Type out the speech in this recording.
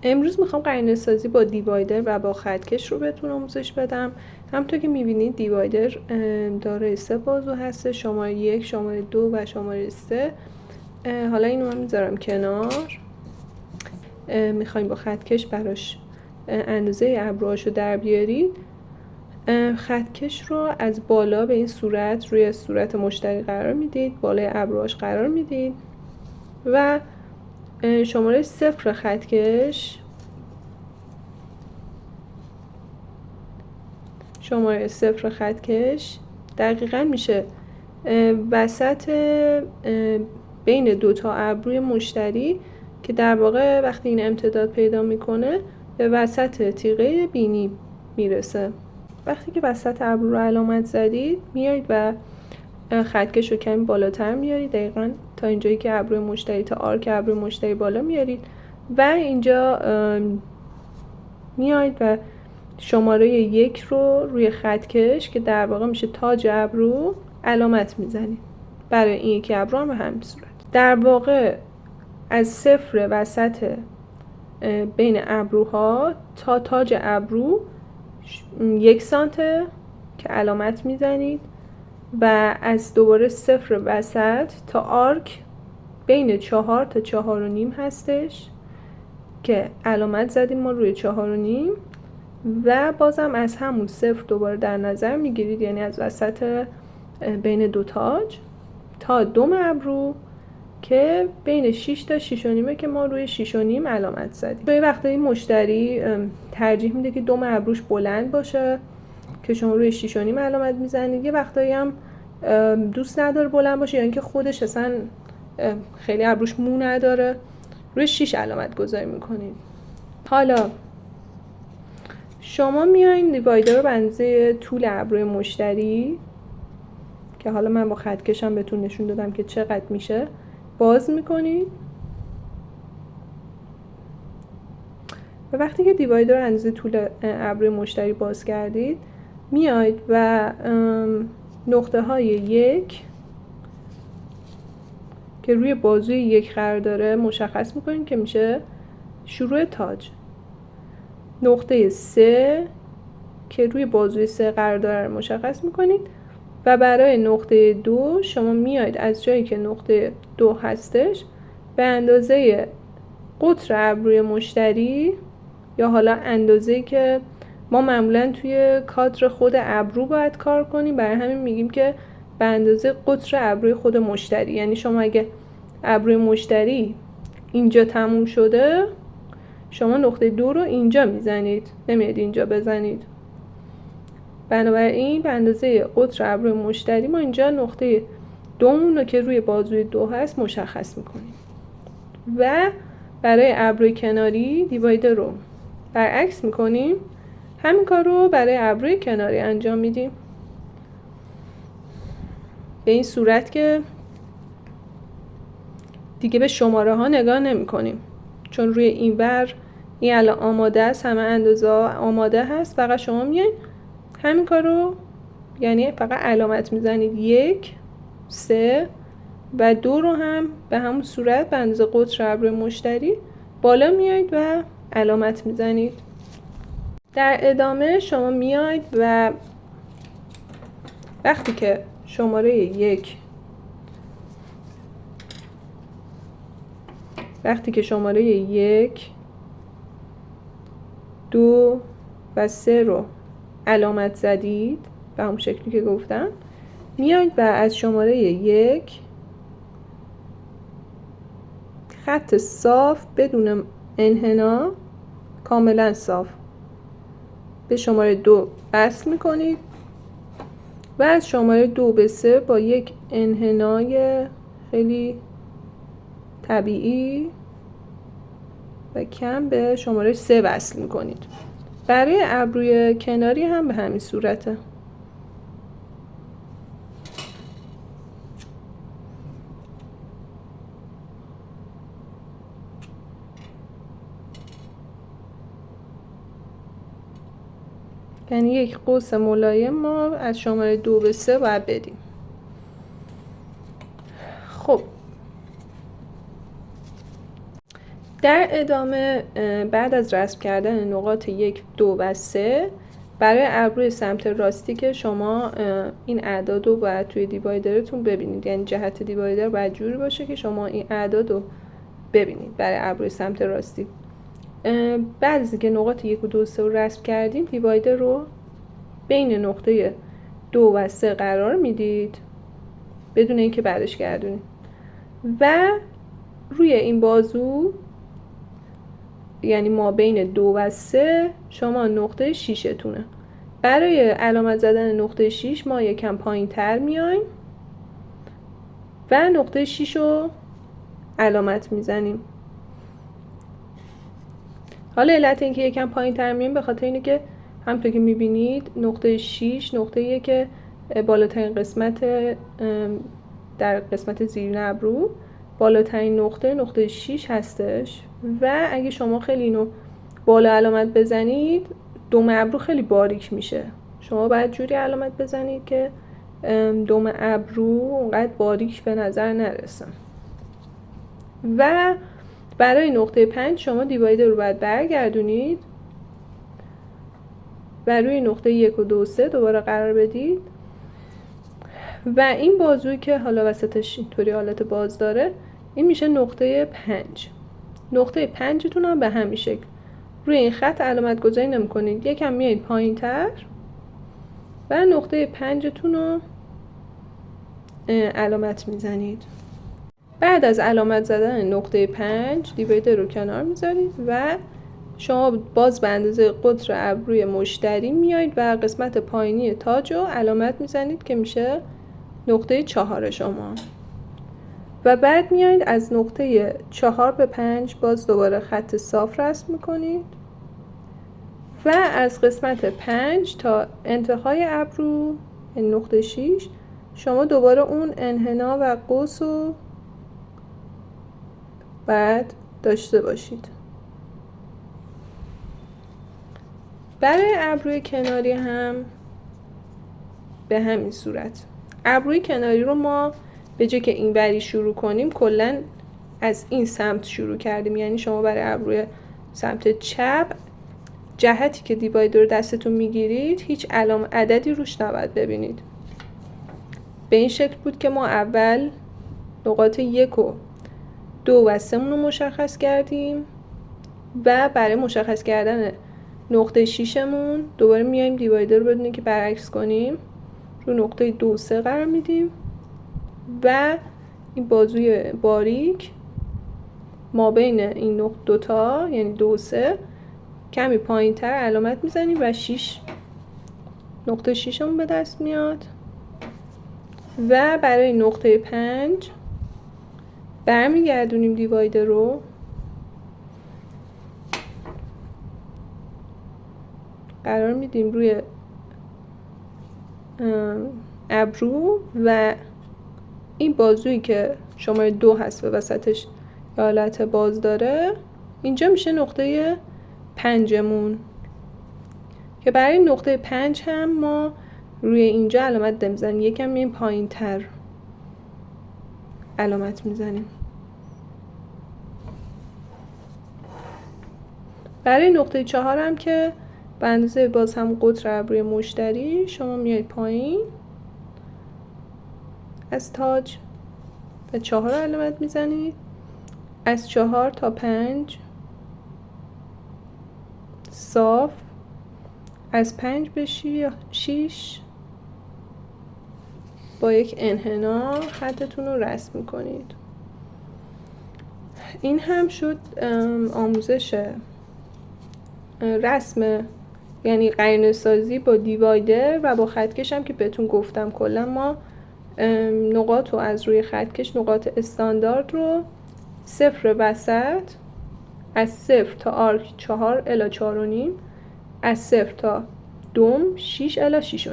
امروز میخوام قرینه سازی با دیوایدر و با خطکش رو بهتون آموزش بدم. همونطور که میبینید دیوایدر داره 3 بازو هست، شماره 1، شماره 2 و شماره 3. حالا اینو من میذارم کنار. میخوایم با خطکش براش اندازه ابروهاشو در بیارید. خطکش رو از بالا به این صورت روی صورت مشتری قرار میدید، بالای ابروهاش قرار میدید و شماره 0 خطکش، شماره 0 خطکش دقیقاً میشه وسط بین 2 تا ابروی مشتری که در واقع وقتی این امتداد پیدا میکنه به وسط تیغه بینی میرسه. وقتی که وسط ابرو رو علامت زدید میایید و خطکش رو کمی بالاتر میارید، دقیقاً تا اینجایی که ابروی مشتری، تا آرک ابروی مشتری بالا میارید و اینجا میایید و شماره 1 رو روی خطکش که در واقع میشه تاج ابرو علامت میزنید. برای این یکی ابرو هم به همین صورت. در واقع از 0 وسط بین ابروها تا تاج ابرو 1 سانته که علامت میزنید و از دوباره 0 وسط تا آرک بین 4 تا 4.5 هستش که علامت زدیم ما روی 4.5 و بازم از همون 0 دوباره در نظر میگیرید، یعنی از وسط بین 2 تاج تا دم ابرو که بین 6 تا 6.5 که ما روی 6.5 علامت زدیم. به وقتی مشتری ترجیح میده که دم ابروش بلند باشه که شما روی 6.5 علامت میزنید، یه وقتایی هم دوست نداره بلند باشه یا اینکه خودش اصلا خیلی ابروش مو نداره، روی 6 علامت گذاری میکنید. حالا شما میایین دیوایدر رو به اندازه طول ابروی مشتری که حالا من با خطکشم بهتون نشون دادم که چقدر میشه باز میکنید و وقتی که دیوایدر رو اندازه طول ابروی مشتری باز کردید میایید و نقطه های 1 که روی بازوی 1 قرار داره مشخص میکنید که میشه شروع تاج. نقطه 3 که روی بازوی 3 قرار داره مشخص میکنید و برای نقطه 2 شما میایید از جایی که نقطه 2 هستش به اندازه قطر ابروی مشتری یا حالا اندازه‌ای که ما معمولا توی کادر خود ابرو باید کار کنیم، برای همین میگیم که به اندازه قطر ابروی خود مشتری. یعنی شما اگه ابروی مشتری اینجا تموم شده، شما نقطه 2 رو اینجا میزنید، نمیاد اینجا بزنید. بنابراین به اندازه قطر ابروی مشتری ما اینجا نقطه 2 رو که روی بازوی 2 هست مشخص میکنیم و برای ابروی کناری دیوایدر رو برعکس میکنیم. همین کار رو برای ابروی کناری انجام میدیم به این صورت که دیگه به شماره ها نگاه نمی کنیم، چون روی این ور این الان آماده است، همه اندازه آماده هست، فقط شما میایین همین کار رو، یعنی فقط علامت میزنید 1 3 و 2 رو هم به همون صورت به اندازه قطر ابروی مشتری بالا میایید و علامت میزنید. در ادامه شما میایید و وقتی که شماره 1 2 و 3 رو علامت زدید به همون شکلی که گفتم، میایید و از شماره 1 خط صاف بدون انحنا، کاملا صاف، به شماره 2 وصل میکنید و از شماره 2 به 3 با یک انحنای خیلی طبیعی و کم به شماره 3 وصل میکنید. برای ابروی کناری هم به همین صورته. یعنی یک قوس ملایم ما از شماره 2 به 3 باید بدیم. خب در ادامه بعد از رسم کردن نقاط 1 2 و 3 برای ابروی سمت راستی که شما این اعداد رو باید توی دیوایدرتون ببینید، یعنی جهت دیوایدر باید جوری باشه که شما این اعداد رو ببینید برای ابروی سمت راستی. بعد از اینکه نقاط 1 و 2 و 3 رو رسم کردیم، دیوایدر رو بین نقطه 2 و 3 قرار میدید بدون اینکه برش گردونید و روی این بازو، یعنی ما بین 2 و 3 شما نقطه 6 تونه. برای علامت زدن نقطه 6 ما یکم پایین تر میایم و نقطه 6 رو علامت میزنیم. حالا علت اینکه یکم پایین تر میایم به خاطر اینه که همونطور که میبینید نقطه 6 نقطه‌ایه که بالاترین قسمت در قسمت زیرین ابرو بالاترین نقطه 6 هستش و اگه شما خیلی اینو بالا علامت بزنید دم ابرو خیلی باریک میشه. شما باید جوری علامت بزنید که دم ابرو اونقدر باریک به نظر نرسه. و برای نقطه 5 شما دیوایدر رو باید برگردونید و روی نقطه 1 و 2 و 3 دوباره قرار بدید و این بازویی که حالا وسطش اینطوری حالت باز داره این میشه نقطه 5. نقطه 5 تون هم به همین شکل روی این خط علامت گذاری نمی کنید، یکم میایید پایین تر و نقطه 5 تون رو علامت میزنید. بعد از علامت زدن نقطه 5 دیوایدر رو کنار میذارید و شما باز به اندازه قطر ابروی مشتری میایید و قسمت پایینی تاج رو علامت میزنید که میشه نقطه 4 شما و بعد میایید از نقطه 4 به 5 باز دوباره خط صاف رسم میکنید و از قسمت 5 تا انتهای ابرو نقطه 6 شما دوباره اون انحنا و قوس رو بعد داشته باشید. برای ابروی کناری هم به همین صورت. ابروی کناری رو ما به جای که این وری شروع کنیم کلا از این سمت شروع کردیم، یعنی شما برای ابروی سمت چپ جهتی که دیوایدر رو دستتون میگیرید هیچ علامت عددی روش نباید ببینید. به این شکل بود که ما اول نقاط 1 و 2 و 3 رو مشخص کردیم و برای مشخص کردن نقطه 6 مون دوباره میایم دیوایدر رو بدونیم که برعکس کنیم رو نقطه 2 و 3 قرار میدیم و این بازوی باریک ما بین این نقطه دوتا یعنی 2 و 3 کمی پایین تر علامت میزنیم و نقطه 6 مون به دست میاد و برای نقطه 5 برمیگردونیم دیوایدر رو قرار میدیم روی ابرو و این بازویی که شماره 2 هست و وسطش حالت باز داره اینجا میشه نقطه 5 مون که برای نقطه 5 هم ما روی اینجا علامت نمیزنیم، یکم میایم پایین تر علامت میزنیم. برای نقطه 4 هم که به اندازه باز هم قطر ابروی مشتری شما میایید پایین از تاج و 4 علامت میزنید. از 4 تا 5 صاف، از 5 به 6 با یک انحنا خطتون رو رسم میکنید. این هم شد آموزش رسم، یعنی قرینه سازی با دیوایدر و با خطکش هم که بهتون گفتم. کلا ما نقاط رو از روی خطکش نقاط استاندارد رو 0 وسط، از 0 تا آرک 4 الی 4.5، از 0 تا دوم 6 الی 6.5